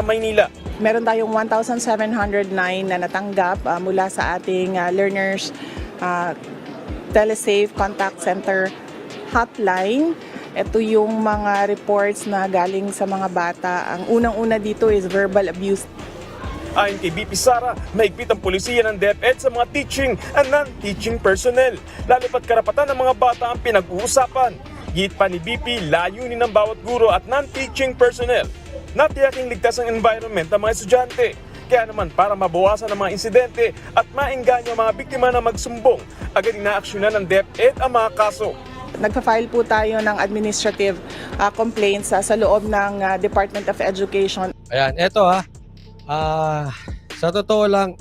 Maynila. Meron tayong 1,709 na natanggap mula sa ating Learners Telesafe Contact Center hotline. Ito yung mga reports na galing sa mga bata. Ang unang-una dito is verbal abuse. Ayon kay BP Sara, mahigpit ang pulisiya ng DepEd sa mga teaching and non-teaching personnel. Lalo pat karapatan ng mga bata ang pinag-uusapan. Git pa ni BP, layunin ng bawat guro at non-teaching personnel na tiyaking ligtas ang environment ng mga estudyante. Kaya naman para mabawasan ang mga insidente at maengganyo ang mga biktima na magsumbong, agad inaaksyonan ng DepEd ang mga kaso. Nagpa-file po tayo ng administrative complaints sa loob ng Department of Education. Ayan, eto sa totoo lang,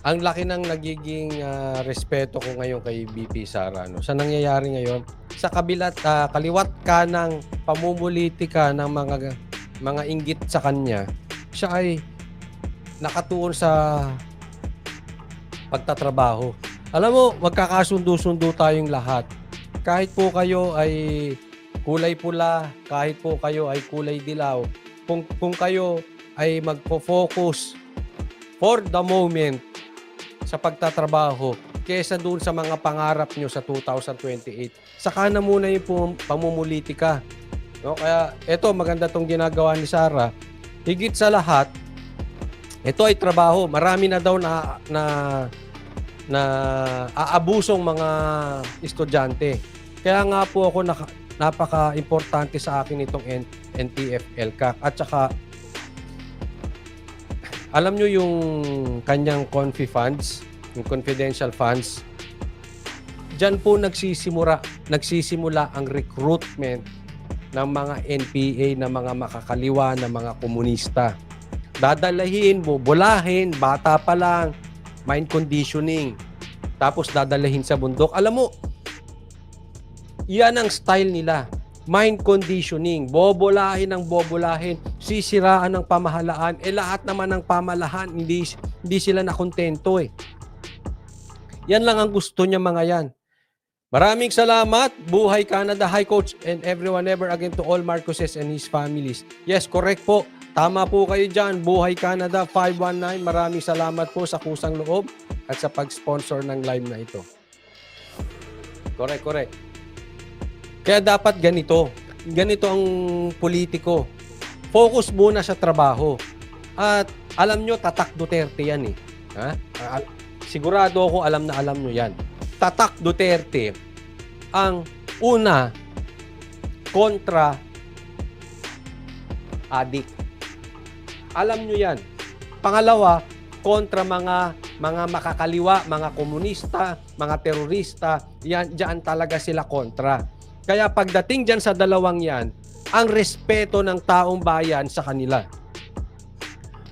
ang laki ng nagiging respeto ko ngayon kay BP Sara. No? Sa nangyayari ngayon, sa kaliwat ka ng pamumulitika ng mga inggit sa kanya, siya ay nakatuon sa pagtatrabaho. Alam mo, magkakasundo-sundo tayong lahat. Kahit po kayo ay kulay pula, kahit po kayo ay kulay dilaw, kung kayo ay magpo-focus for the moment sa pagtatrabaho kesa doon sa mga pangarap nyo sa 2028, saka na muna yung pamumulitika. No? Kaya ito, maganda tong ginagawa ni Sara. Higit sa lahat, ito ay trabaho. Marami na daw na aabusong mga estudyante. Kaya nga po ako napaka-importante sa akin itong NTF-ELCAC. At saka, alam nyo yung kanyang confi funds, yung confidential funds, dyan po nagsisimula ang recruitment ng mga NPA, ng mga makakaliwa, ng mga komunista. Dadalahin, bubulahin, bata pa lang, mind conditioning. Tapos dadalahin sa bundok. Alam mo, yan ang style nila. Mind conditioning. Bobolahin ng bobolahin. Sisiraan ng pamahalaan. Lahat naman ng pamahalaan, hindi sila nakontento eh. Yan lang ang gusto niya mga yan. Maraming salamat. Buhay Canada High Coach and everyone ever again to all Marcoses and his families. Yes, correct po. Tama po kayo dyan. Buhay Canada 519. Maraming salamat po sa kusang loob at sa pag-sponsor ng live na ito. Correct. Kaya dapat ganito. Ganito ang politiko. Focus muna sa trabaho. At alam nyo, tatak Duterte yan eh. Sigurado ako alam nyo yan. Tatak Duterte ang una kontra adik. Alam nyo yan. Pangalawa, kontra mga makakaliwa, mga komunista, mga terorista, diyan talaga sila kontra. Kaya pagdating dyan sa dalawang yan, ang respeto ng taong bayan sa kanila.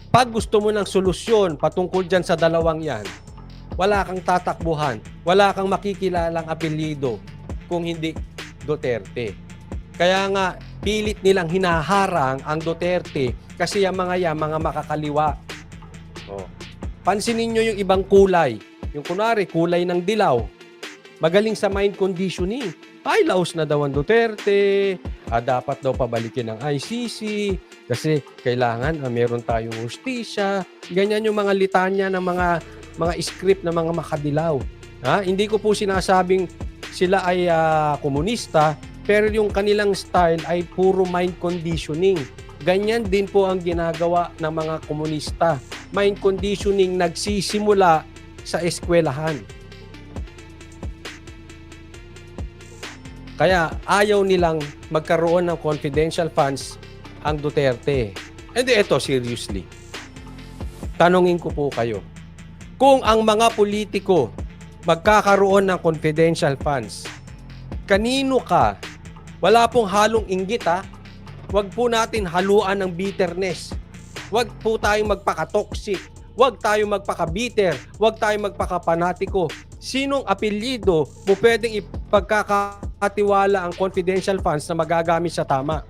Pag gusto mo ng solusyon patungkol dyan sa dalawang yan, wala kang tatakbuhan, wala kang makikilalang apelyido kung hindi Duterte. Kaya nga, pilit nilang hinaharang ang Duterte kasi yung mga makakaliwa. Pansinin nyo yung ibang kulay. Yung kunwari, kulay ng dilaw. Magaling sa mind conditioning. Ay, laos na daw ang Duterte. Dapat daw pabalikin ng ICC. Kasi kailangan meron tayong hustisya. Ganyan yung mga litanya ng mga script ng mga makadilaw. Hindi ko po sinasabing sila ay komunista, pero yung kanilang style ay puro mind conditioning. Ganyan din po ang ginagawa ng mga komunista. Mind conditioning nagsisimula sa eskwelahan. Kaya ayaw nilang magkaroon ng confidential funds ang Duterte. Hindi, ito seriously. Tanungin ko po kayo. Kung ang mga politiko magkakaroon ng confidential funds, kanino ka? Wala pong halong inggit Huwag po natin haluan ng bitterness. Huwag po tayong magpaka-toxic. Huwag tayong magpaka-bitter. Huwag tayong magpaka-panatiko. Sinong apelyido mo pwedeng ipagkakatiwala ang confidential funds na magagamit sa tama?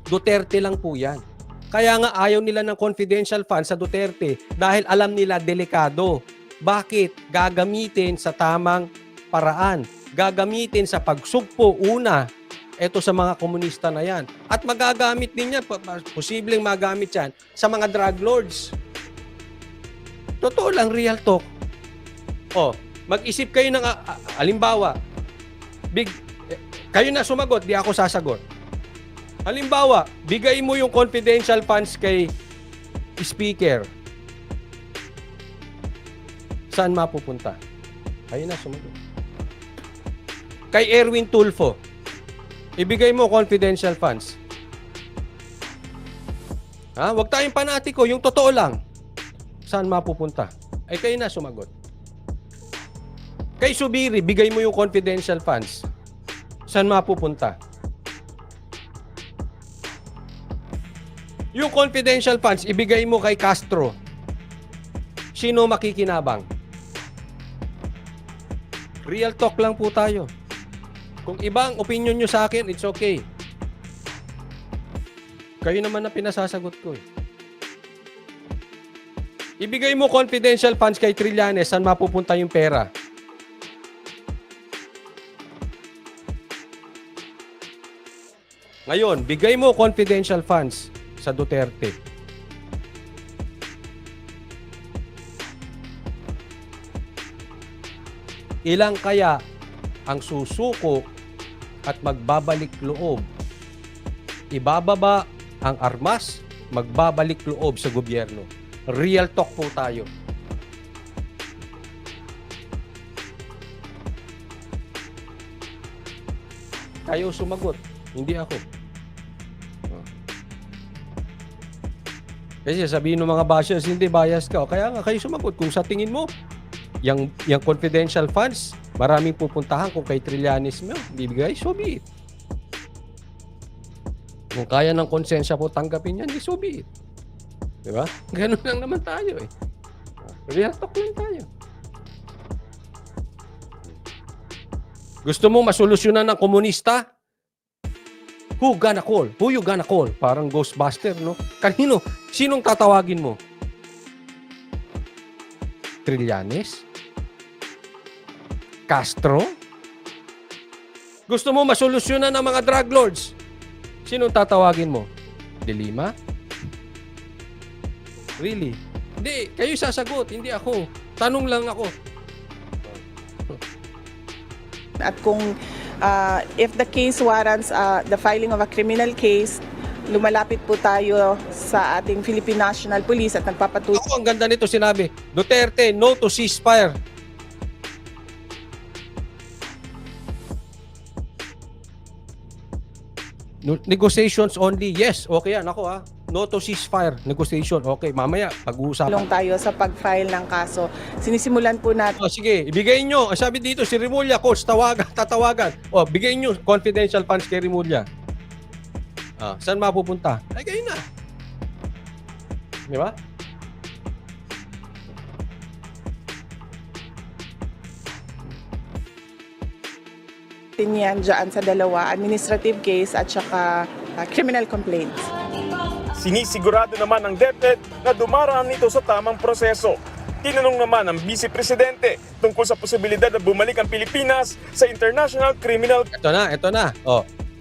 Duterte lang po yan. Kaya nga ayaw nila ng confidential funds sa Duterte dahil alam nila delikado. Bakit? Gagamitin sa tamang paraan. Gagamitin sa pagsugpo una ito sa mga komunista na yan. At magagamit din yan, posibleng magamit yan sa mga drug lords. Totoo lang, real talk. Mag-isip kayo ng, halimbawa, kayo na sumagot, di ako sasagot. Halimbawa, bigay mo yung confidential funds kay speaker. Saan mapupunta? Kayo na sumagot. Kay Erwin Tulfo, ibigay mo confidential funds. Huwag tayong panatiko, yung totoo lang. Saan mapupunta? Ay kayo na sumagot. Kay Subiri, bigay mo yung confidential funds. Saan mapupunta? Yung confidential funds, ibigay mo kay Castro. Sino makikinabang? Real talk lang po tayo. Kung ibang opinion nyo sa akin, it's okay. Kayo naman na pinasasagot ko. Ibigay mo confidential funds kay Trillanes, saan mapupunta yung pera? Ngayon, bigay mo confidential funds sa Duterte. Ilang kaya ang susuko at magbabalik loob? Ibababa ang armas, magbabalik loob sa gobyerno. Real talk po tayo. Kayo sumagot, hindi ako. Kasi sabihin ng mga bashers, hindi bias ka. Kaya nga kayo sumagot. Kung sa tingin mo, yung confidential funds, maraming pupuntahan kung kay Trillanes mo, bibigay, so be it. Kung kaya ng konsensya po tanggapin yan, so be it. Diba? Ganun lang naman tayo eh. Real talk lang tayo. Gusto mo masolusyonan ng komunista? Who gonna call? Who you gonna call? Parang Ghostbuster, no? Kanino? Sinong tatawagin mo? Trillanes? Castro? Gusto mo masolusyonan ng mga drug lords? Sinong tatawagin mo? De Lima? Really? Hindi, kayo sasagot, hindi ako. Tanong lang ako. At kung if the case warrants the filing of a criminal case, lumalapit po tayo sa ating Philippine National Police at nagpapatuloy. Ako, ang ganda nito sinabi, Duterte, no to ceasefire. Negotiations only, yes, okay yan. Ako no to ceasefire, negotiation, okay. Mamaya, pag-uusapan. Tayo sa pag-file ng kaso. Sinisimulan po natin. Sige, ibigay nyo. Sabi dito, si Rimulya, coach, tatawagan. Bigay nyo confidential funds kay Rimulya. Saan mapupunta? Ay, kayo na. Di ba? Yan dyan sa dalawa, administrative case at saka criminal complaints. Sinisigurado naman ng DepEd na dumaraan nito sa tamang proseso. Tinanong naman ng Vice Presidente tungkol sa posibilidad na bumalik ang Pilipinas sa International Criminal. Ito na.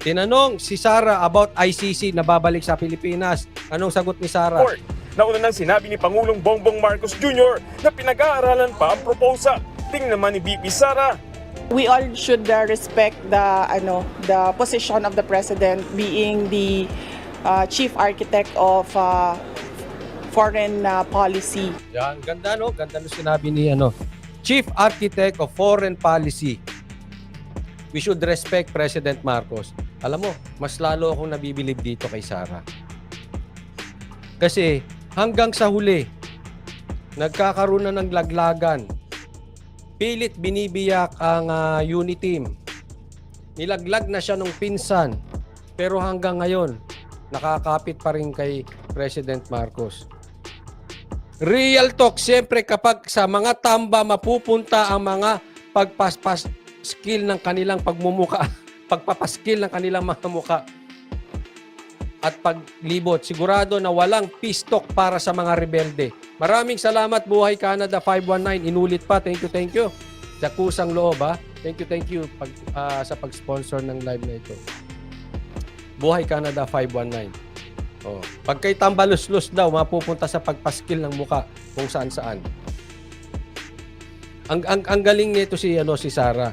Tinanong si Sara about ICC na babalik sa Pilipinas. Anong sagot ni Sara? Court. Nauna nang sinabi ni Pangulong Bongbong Marcos Jr. na pinag-aaralan pa ang proposal. Tingnan naman ni VP Sara. We all should respect the position of the president being the chief architect of foreign policy. Yan, ganda no? Ganda no sinabi ni Chief Architect of Foreign Policy. We should respect President Marcos. Alam mo, mas lalo akong nabibilib dito kay Sara. Kasi hanggang sa huli, nagkakaroon na ng laglagan. Pilit binibiyak ang Uniteam. Nilaglag na siya nung pinsan. Pero hanggang ngayon, nakakapit pa rin kay President Marcos. Real talk, siyempre kapag sa mga tamba mapupunta ang mga pagpapaskill ng kanilang pagmumuka, pagpapaskill ng kanilang mga muka at paglibot, sigurado na walang peace talk para sa mga rebelde. Maraming salamat, Buhay Canada 519. Inulit pa, thank you. Sa kusang loob, Thank you sa pag-sponsor ng live na ito. Buhay Canada 519. Oh, pag kay tambalos-los daw, mapupunta sa pagpaskil ng muka kung saan-saan. Ang galing nito si Sara.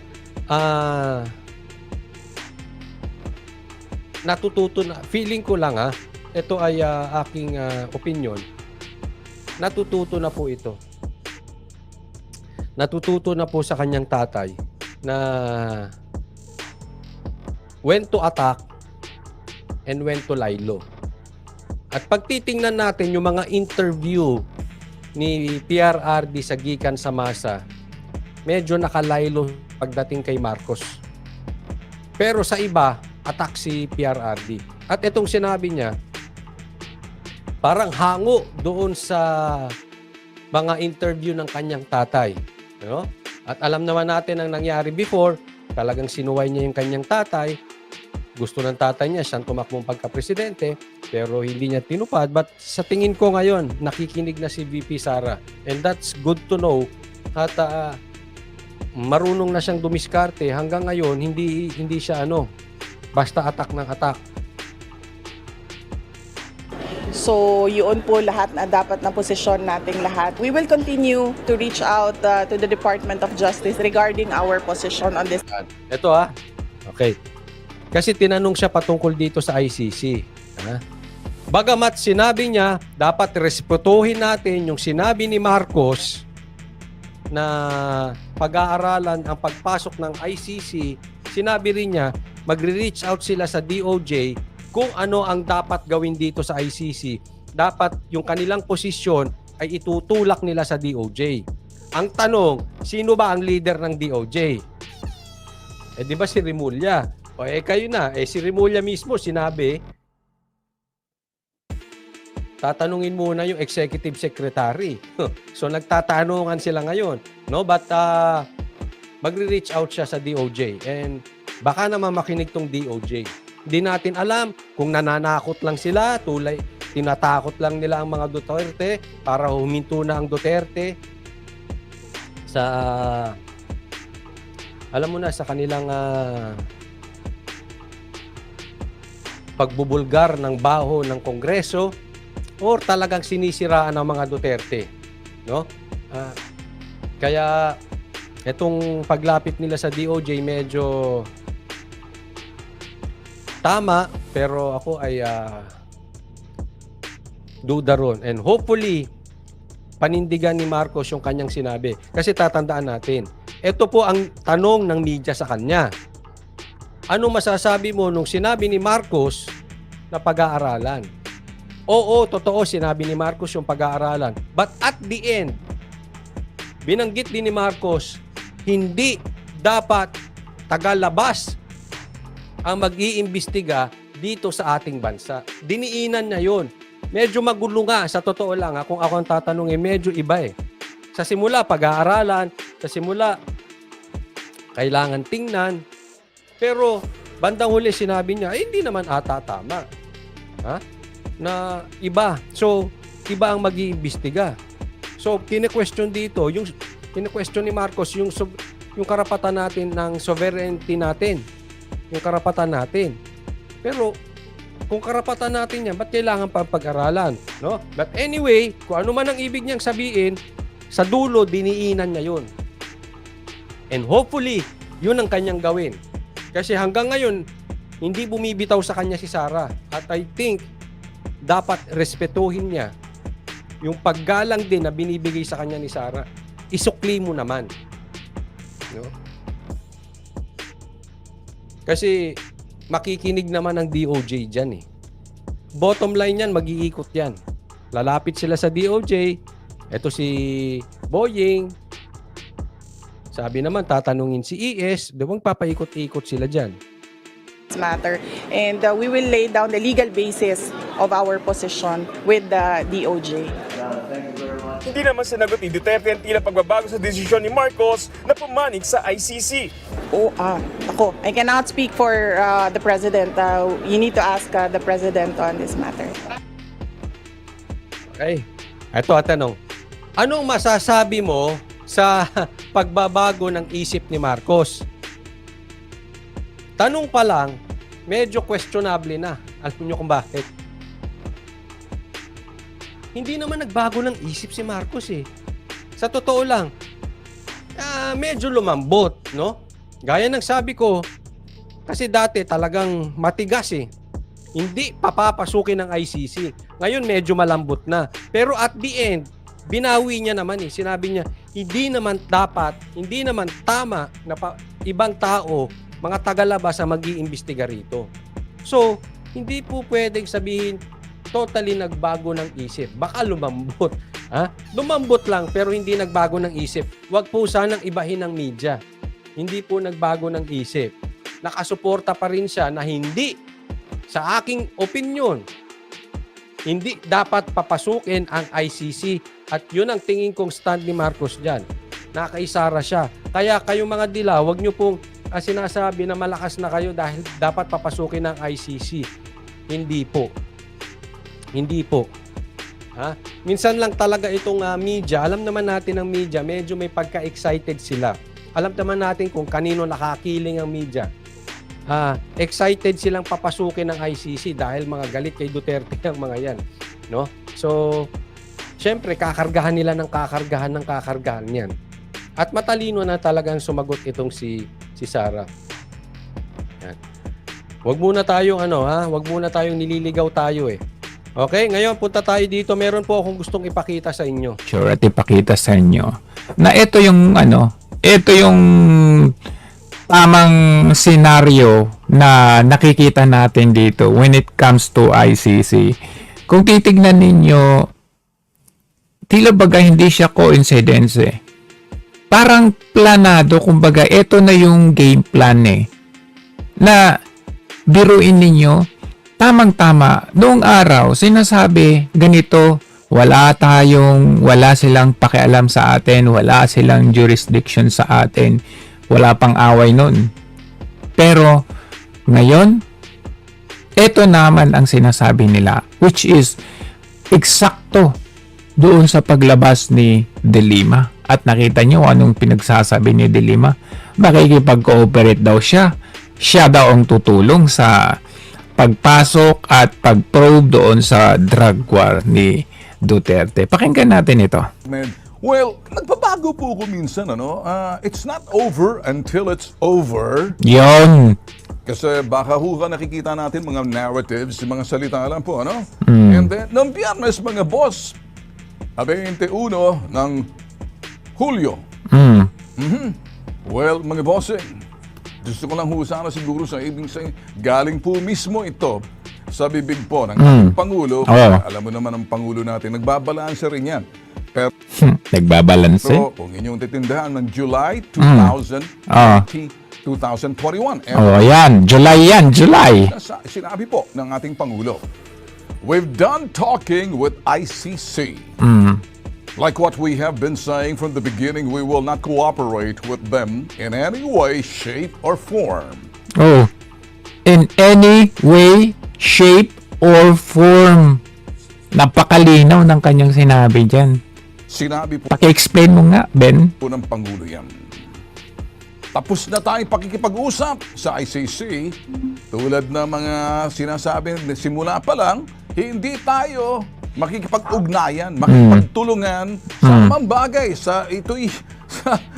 Natututo na, feeling ko lang ito ay aking opinion. Natututo na po ito. Natututo na po sa kanyang tatay na when to attack and when to lie low. At pag titingnan natin yung mga interview ni PRRD sa Gikan sa Masa, medyo nakalaylo pagdating kay Marcos. Pero sa iba, attack si PRRD. At itong sinabi niya, parang hango doon sa mga interview ng kanyang tatay. No? At alam naman natin ang nangyari before, talagang sinuway niya yung kanyang tatay. Gusto ng tatay niya siyang tumakbong pagka-presidente, pero hindi niya tinupad. But sa tingin ko ngayon, nakikinig na si VP Sara. And that's good to know. At marunong na siyang dumiskarte. Hanggang ngayon, hindi siya basta attack ng attack. So, yun po lahat na dapat na posisyon nating lahat. We will continue to reach out to the Department of Justice regarding our position on this. Ito Okay. Kasi tinanong siya patungkol dito sa ICC. Bagamat sinabi niya, dapat respetuhin natin yung sinabi ni Marcos na pag-aaralan ang pagpasok ng ICC, sinabi rin niya, magre-reach out sila sa DOJ kung ano ang dapat gawin dito sa ICC. Dapat yung kanilang posisyon ay itutulak nila sa DOJ. Ang tanong, sino ba ang leader ng DOJ? Di ba si Remulla? Kayo na. Si Remulla mismo sinabi, tatanungin muna yung executive secretary. So nagtatanungan sila ngayon. No? But magre-reach out siya sa DOJ. And baka naman makinig tong DOJ. Hindi natin alam kung nananakot lang sila, tinatakot lang nila ang mga Duterte para huminto na ang Duterte sa alam mo na sa kanilang pagbubulgar ng baho ng Kongreso or talagang sinisiraan ng mga Duterte, no? Kaya itong paglapit nila sa DOJ medyo tama, pero ako ay duda ron. And hopefully, panindigan ni Marcos yung kanyang sinabi. Kasi tatandaan natin, ito po ang tanong ng media sa kanya. Ano masasabi mo nung sinabi ni Marcos na pag-aaralan? Oo, totoo, sinabi ni Marcos yung pag-aaralan. But at the end, binanggit din ni Marcos, hindi dapat tagalabas ang mag-iimbestiga dito sa ating bansa. Diniinan niya yun. Medyo magulo nga, sa totoo lang, kung ako ang tatanungin, medyo iba Sa simula, pag-aaralan, sa simula, kailangan tingnan. Pero, bandang huli, sinabi niya, hindi naman ata tama. Na iba. So, iba ang mag-iimbestiga. So, kine-question dito, kine-question ni Marcos, yung karapatan natin ng sovereignty natin. Yung karapatan natin. Pero, kung karapatan natin yan, ba't kailangan pa pag-aralan? No? But anyway, kung ano man ang ibig niyang sabihin, sa dulo, diniinan niya yun. And hopefully, yun ang kanyang gawin. Kasi hanggang ngayon, hindi bumibitaw sa kanya si Sara. At I think, dapat respetuhin niya yung paggalang din na binibigay sa kanya ni Sara. Isukli mo naman. No? Kasi makikinig naman ang DOJ dyan Bottom line yan, mag-iikot yan. Lalapit sila sa DOJ. Ito si Boying. Sabi naman, tatanungin si ES. Diba papaikot-ikot sila dyan. Matter. And we will lay down the legal basis of our position with the DOJ. Hindi naman sinagot ni Duterte ang tila pagbabago sa desisyon ni Marcos na pumanig sa ICC. I cannot speak for the President. You need to ask the President on this matter. Okay. Ito ang tanong. Anong masasabi mo sa pagbabago ng isip ni Marcos? Tanong pa lang, medyo questionable na. Alam nyo kung bakit? Hindi naman nagbago ng isip si Marcos eh. Sa totoo lang, medyo lumambot, no? Gaya ng sabi ko, kasi dati talagang matigas eh. Hindi papapasukin ng ICC. Ngayon medyo malambot na. Pero at the end, binawi niya naman eh. Sinabi niya, hindi naman dapat, hindi naman tama na ibang tao, mga tagalabas ang mag-iimbestiga rito. So, hindi po pwedeng sabihin totally nagbago ng isip. Baka lumambot. Lumambot lang pero hindi nagbago ng isip. Huwag po sanang ibahin ng media. Hindi po nagbago ng isip. Nakasuporta pa rin siya na hindi, sa aking opinion, hindi dapat papasukin ang ICC at yun ang tingin kong stand ni Marcos dyan. Nakaisara siya. Kaya kayong mga dila, huwag nyo pong sinasabi na malakas na kayo dahil dapat papasukin ng ICC. Hindi po. Hindi po. Minsan lang talaga itong media, alam naman natin ang media, medyo may pagka-excited sila. Alam naman natin kung kanino nakakiling ang media. Excited silang papasukin ng ICC dahil mga galit kay Duterte ang mga yan. No? So, syempre, kakargahan nila ng kakargahan yan. At matalino na talagang sumagot itong si Sara. Yan. Huwag muna tayong huwag muna tayong nililigaw tayo eh. Okay, ngayon punta tayo dito. Meron po akong gustong ipakita sa inyo. Sure, at ipakita sa inyo na ito yung tamang senaryo na nakikita natin dito when it comes to ICC. Kung titignan ninyo, tila baga hindi siya coincidence eh. Parang planado, kumbaga, ito na yung game plan eh. Na biruin ninyo, tamang-tama, noong araw, sinasabi, ganito, wala silang pakialam sa atin, wala silang jurisdiction sa atin, wala pang away nun. Pero, ngayon, ito naman ang sinasabi nila, which is, eksakto doon sa paglabas ni De Lima. At nakita nyo anong pinagsasabi ni De Lima. Makikipag-cooperate daw siya. Siya daw ang tutulong sa pagpasok at pag-probe doon sa drug war ni Duterte. Pakinggan natin ito. Well, nagbabago po ko minsan, it's not over until it's over. Yon. Kasi baka nakikita natin mga narratives, mga salita lang po, And then, noong Biyernes, mga boss, 21 ng Hulyo. Well, mga bossing, gusto ko lang sana siguro sa ibig sabihin, galing po mismo ito sa bibig po ng ating Pangulo. Alam mo naman ang Pangulo natin, nagbabalanse rin yan. Pero, nagbabalanse? kung inyong titindahan ng July 2021. Yan. July. Sinabi po ng ating Pangulo, we've done talking with ICC. Like what we have been saying from the beginning, we will not cooperate with them in any way, shape, or form. In any way, shape, or form. Napakalinaw ng kanyang sinabi dyan. Sinabi po Paki-explain mo nga, Ben. ng Pangulo yan. Tapos na tayong pakikipag-usap sa ICC. Tulad ng mga sinasabi, simula pa lang, hindi tayo makikipag-ugnayan, makikipagtulungan sa mga bagay, sa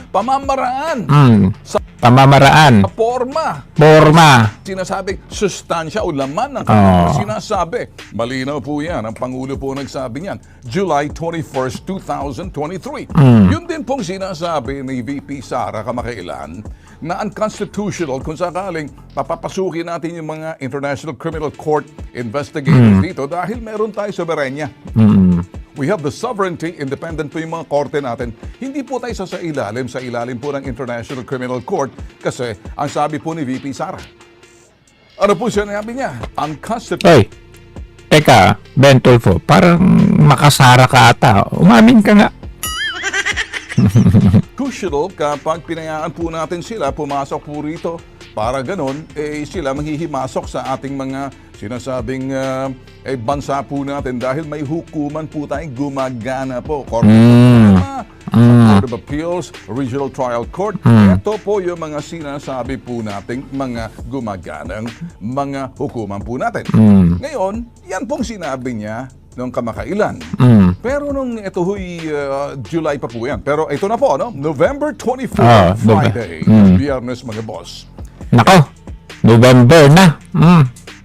pamamaraan, sa forma. Sinasabing sustansya o laman ng kanilang sinasabi. Malinaw po yan. Ang Pangulo po nagsabi niyan. July 21st, 2023. Yun din pong sinasabi ni VP Sara kamakailan na unconstitutional kung sakaling papapasukin natin yung mga International Criminal Court investigators dito dahil meron tayo soberenya. We have the sovereignty, independent po yung mga korte natin. Hindi po tayo sa ilalim po ng International Criminal Court kasi ang sabi po ni VP Sara. Ano po siya nabi niya? Unconstitutional. Teka, Ben Tulfo, parang makasara ka ata. Umamin ka nga. Crucial kapag pinayaan po natin sila pumasok po rito para ganon sila manghihimasok sa ating mga sinasabing bansa po natin dahil may hukuman po tayong gumagana po. Court of Appeals, Regional Trial Court. Ito po yung mga sinasabi po nating mga gumaganang mga hukuman po natin. Ngayon, yan pong sinabi niya nung kamakailan. Pero nung ito huy July pa po yan. Pero ito na po, no? November 24, Friday, Biyernes mga boss. Nako, November na.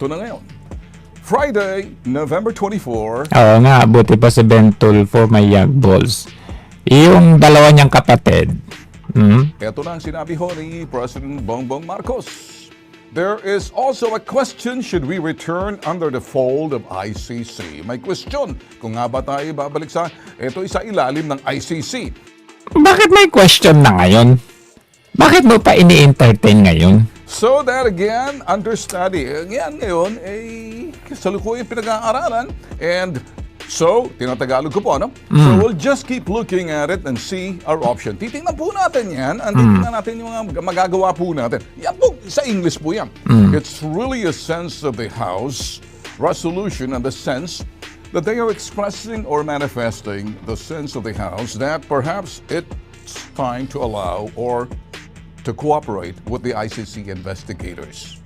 Ito na ngayon. Friday, November 24. Oo nga, buti pa si Ben Tulfo may yag balls. Yung dalawa niyang kapatid. Ito na ang sinabi ho ni President Bongbong Marcos. There is also a question, should we return under the fold of ICC? May question, kung nga ba tayo babalik sa, ito isa ilalim ng ICC. Bakit may question na ngayon? Bakit mo pa ini-entertain ngayon? So that again, under study. Yan ngayon, kasalukuyang pinag-aaralan. And so, tinatagalog ko po, no? So we'll just keep looking at it and see our option. Titingnan po natin yan, and titingnan natin yung mga magagawa po natin. Yan po, sa English po yan. It's really a sense of the House resolution and the sense that they are expressing or manifesting the sense of the House that perhaps it's time to allow or to cooperate with the ICC investigators.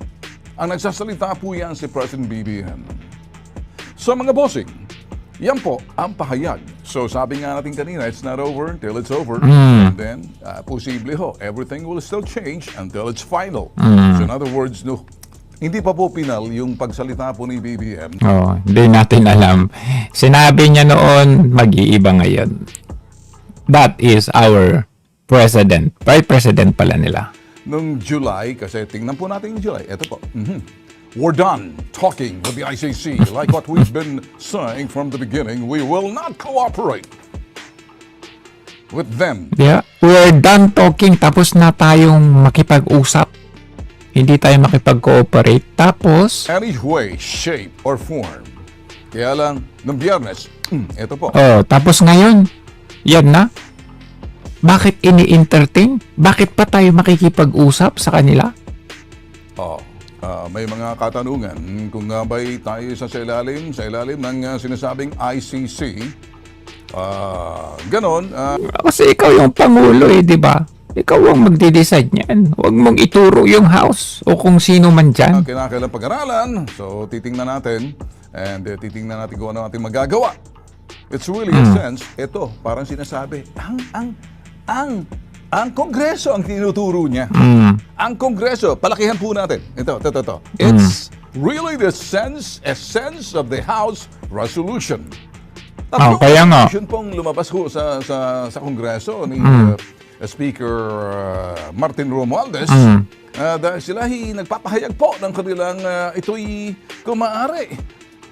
Ang nagsasalita po yan si President BBM. So mga bossing, yan po ang pahayag. So sabi nga natin kanina, it's not over until it's over. And then, posible ho, everything will still change until it's final. So in other words, no, hindi pa po pinal yung pagsalita po ni BBM. Oh, hindi natin alam. Sinabi niya noon, mag-iiba ngayon. That is our president. Vice president pala nila. Nung July, kasi tingnan po natin yung July. Ito po. We're done talking with the ICC. Like what we've been saying from the beginning, we will not cooperate with them. Yeah, we're done talking tapos na tayong makipag-usap. Hindi tayo makipag-cooperate. Tapos, Any way, shape, or form. Kaya lang, nung Biyernes, ito po. tapos ngayon, yan na. Bakit ini-entertain? Bakit pa tayo makikipag-usap sa kanila? May mga katanungan kung nga ba'y tayo sa ilalim ng sinasabing ICC. Ganon. Kasi ikaw yung Pangulo di ba? Ikaw ang magde-decide niyan. Huwag mong ituro yung House o kung sino man dyan. Kinakailang pag-aralan. So, titingnan natin. And titingnan natin kung ano natin magagawa. It's really a sense, ito, parang sinasabi, ang Kongreso ang tinuturo niya. Ang Kongreso, palakihan po natin. Ito. It's really the essence of the House resolution. Tatlong kaya nga. resolution pong lumabas ho sa Kongreso ni Speaker Martin Romualdez. Dahil sila nagpapahayag po ng kanilang ito'y kung maaari.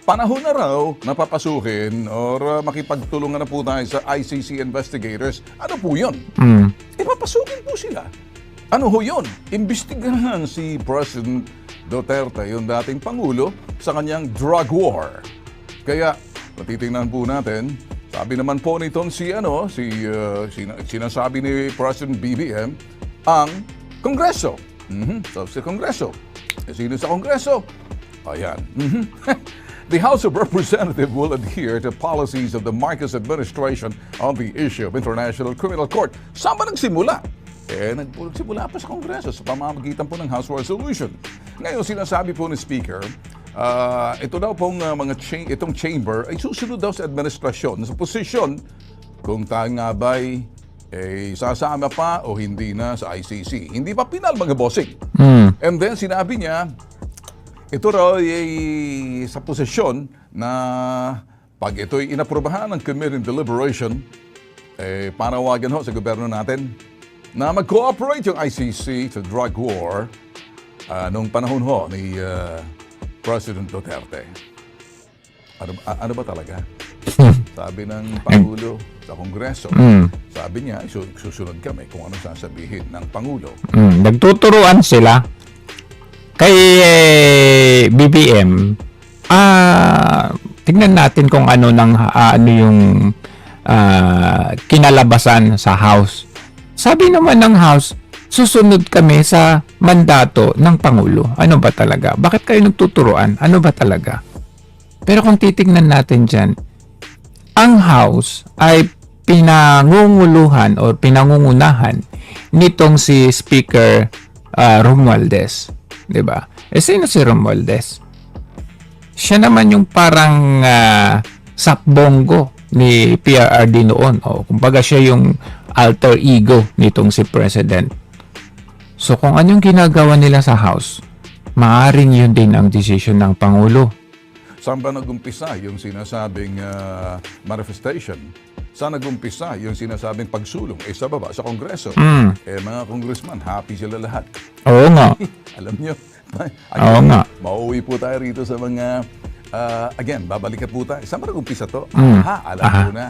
Panahon na raw na papasukin or makipagtulungan na po tayo sa ICC investigators. Ano po yun? Ipapasukin po sila. Ano ho yun? Imbestigahan si President Duterte, yung dating Pangulo, sa kanyang drug war. Kaya, patitingnan po natin, sabi naman po nitong sinasabi ni President BBM, ang Kongreso. So, sa Kongreso. Sino sa Kongreso? Ayan. The House of Representatives will adhere to policies of the Marcos administration on the issue of International Criminal Court. Saan ba nagsimula? Nagsimula pa sa Kongreso sa pamamagitan po ng House Resolution. Ngayon, sinasabi po ni Speaker, ito daw pong itong chamber ay susunod daw sa administrasyon, sa posisyon, kung tayo nga ba'y sasama pa o hindi na sa ICC. Hindi pa pinal, mga bossing. And then, sinabi niya, ito raw ay sa posisyon na pag ito'y inaprobahan ng Committee on Deliberation, panawagan ho sa gobyerno natin na mag-cooperate yung ICC sa drug war nung panahon ho ni President Duterte. Ano ba talaga? Sabi ng Pangulo sa Kongreso, sabi niya, susunod kami kung ano sasabihin ng Pangulo. Nagtuturuan sila. Kay BBM, tignan natin kung ano yung kinalabasan sa House. Sabi naman ng House, susunod kami sa mandato ng Pangulo. Ano ba talaga? Bakit kayo nagtuturuan? Ano ba talaga? Pero kung titignan natin dyan, ang House ay pinangunguluhan o pinangungunahan nitong si Speaker Romualdez, 'di ba? Sino si Romualdez? Siya naman yung parang sakbonggo ni PRRD noon. O kumbaga siya yung alter ego nitong si President. So kung anong ginagawa nila sa House, maaaring yun din ang desisyon ng Pangulo. Saan ba nag-umpisa yung sinasabing manifestation? Saan nag-umpisa yung sinasabing pagsulong? Sa baba, sa Kongreso. Mga congressman, happy sila lahat. Oo nga. Alam nyo, Oo nga. mauwi po tayo rito sa mga, again, babalik po tayo. Saan ba nag-umpisa to? Alam ko na.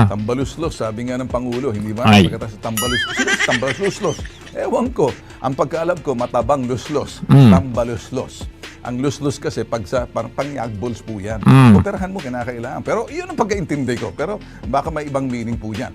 Tambaluslos, sabi nga ng Pangulo, hindi ba? Ay. Pagkatapos sa tambaluslos. Sino si tambaluslos? Ewan ko. Ang pagkaalam ko, matabang luslos. Tambaluslos. Ang luslos kasi parang pangyagbols po yan. Operahan mo kinakailangan. Pero yun ang pagkaintindi ko. Pero baka may ibang meaning po yan.